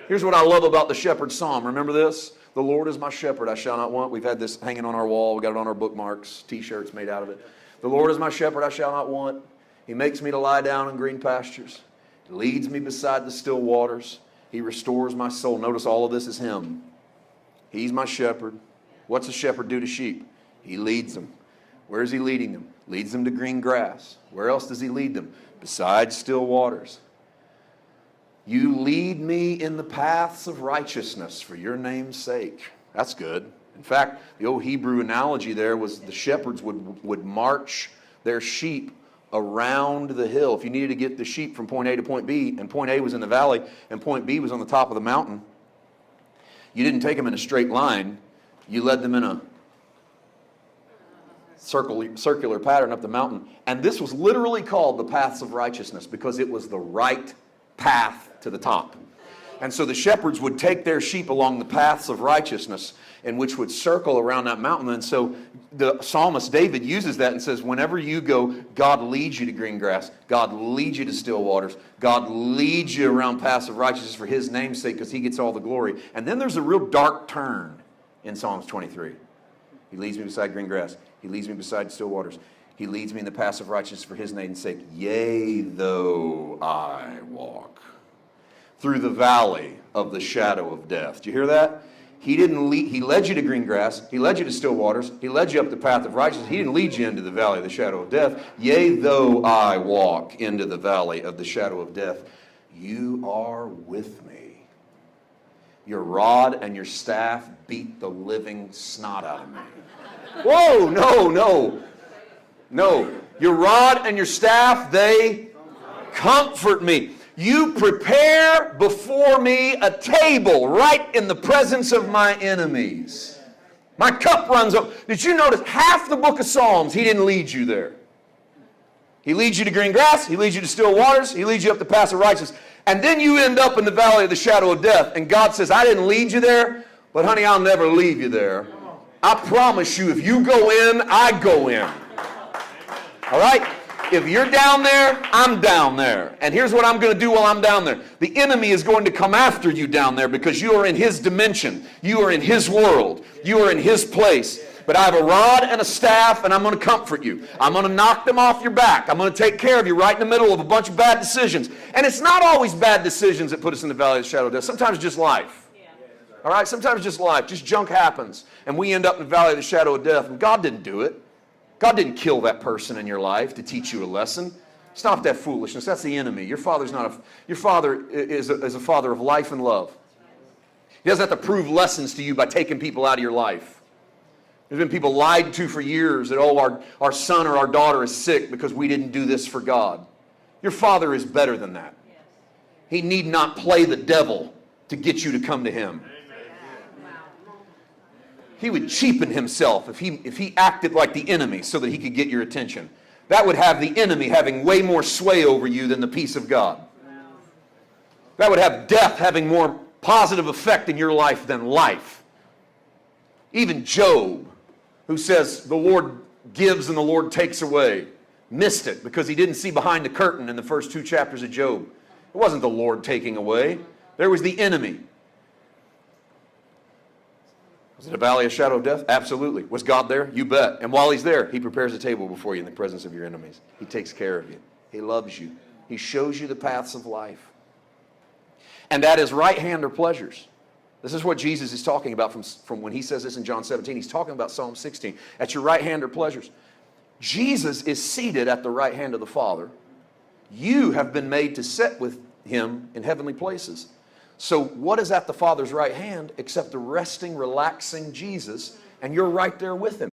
Here's what I love about the shepherd's psalm. Remember this? The Lord is my shepherd, I shall not want. We've had this hanging on our wall. We got it on our bookmarks, T-shirts made out of it. The Lord is my shepherd, I shall not want. He makes me to lie down in green pastures. He leads me beside the still waters. He restores my soul. Notice all of this is him. He's my shepherd. What's a shepherd do to sheep? He leads them. Where is he leading them? Leads them to green grass. Where else does he lead them? Beside still waters. You lead me in the paths of righteousness for your name's sake. That's good. In fact, the old Hebrew analogy there was the shepherds would march their sheep around the hill. If you needed to get the sheep from point A to point B, and point A was in the valley, and point B was on the top of the mountain, you didn't take them in a straight line. You led them in a circular pattern up the mountain. And this was literally called the paths of righteousness because it was the right path to the top. And so the shepherds would take their sheep along the paths of righteousness, and which would circle around that mountain. And so the psalmist David uses that and says, whenever you go, God leads you to green grass. God leads you to still waters. God leads you around paths of righteousness for his name's sake because he gets all the glory. And then there's a real dark turn in Psalms 23. He leads me beside green grass. He leads me beside still waters. He leads me in the paths of righteousness for his name's sake. Yea, though I walk through the valley of the shadow of death. Do you hear that? He led you to green grass. He led you to still waters. He led you up the path of righteousness. He didn't lead you into the valley of the shadow of death. Yea, though I walk into the valley of the shadow of death, you are with me. Your rod and your staff beat the living snot out of me. Whoa, no. Your rod and your staff, they comfort me. You prepare before me a table right in the presence of my enemies. My cup runs over. Did you notice half the book of Psalms, he didn't lead you there. He leads you to green grass. He leads you to still waters. He leads you up the paths of righteousness. And then you end up in the valley of the shadow of death. And God says, I didn't lead you there, but honey, I'll never leave you there. I promise you, if you go in, I go in. All right? If you're down there, I'm down there. And here's what I'm going to do while I'm down there. The enemy is going to come after you down there because you are in his dimension. You are in his world. You are in his place. But I have a rod and a staff, and I'm going to comfort you. I'm going to knock them off your back. I'm going to take care of you right in the middle of a bunch of bad decisions. And it's not always bad decisions that put us in the valley of the shadow of death. Sometimes just life. All right? Sometimes just life. Just junk happens. And we end up in the valley of the shadow of death. And God didn't do it. God didn't kill that person in your life to teach you a lesson. Stop that foolishness. That's the enemy. Your father is a father of life and love. He doesn't have to prove lessons to you by taking people out of your life. There's been people lied to for years that, our son or our daughter is sick because we didn't do this for God. Your father is better than that. He need not play the devil to get you to come to him. He would cheapen himself if he acted like the enemy so that he could get your attention. That would have the enemy having way more sway over you than the peace of God. That would have death having more positive effect in your life than life. Even Job, who says the Lord gives and the Lord takes away, missed it because he didn't see behind the curtain in the first 2 chapters of Job. It wasn't the Lord taking away. There was the enemy. Was it a valley of shadow of death? Absolutely. Was God there? You bet. And while he's there, he prepares a table before you in the presence of your enemies. He takes care of you. He loves you. He shows you the paths of life. And at his right hand are pleasures. This is what Jesus is talking about from when he says this in John 17. He's talking about Psalm 16. At your right hand are pleasures. Jesus is seated at the right hand of the Father. You have been made to sit with him in heavenly places. So what is at the Father's right hand except the resting, relaxing Jesus, and you're right there with him.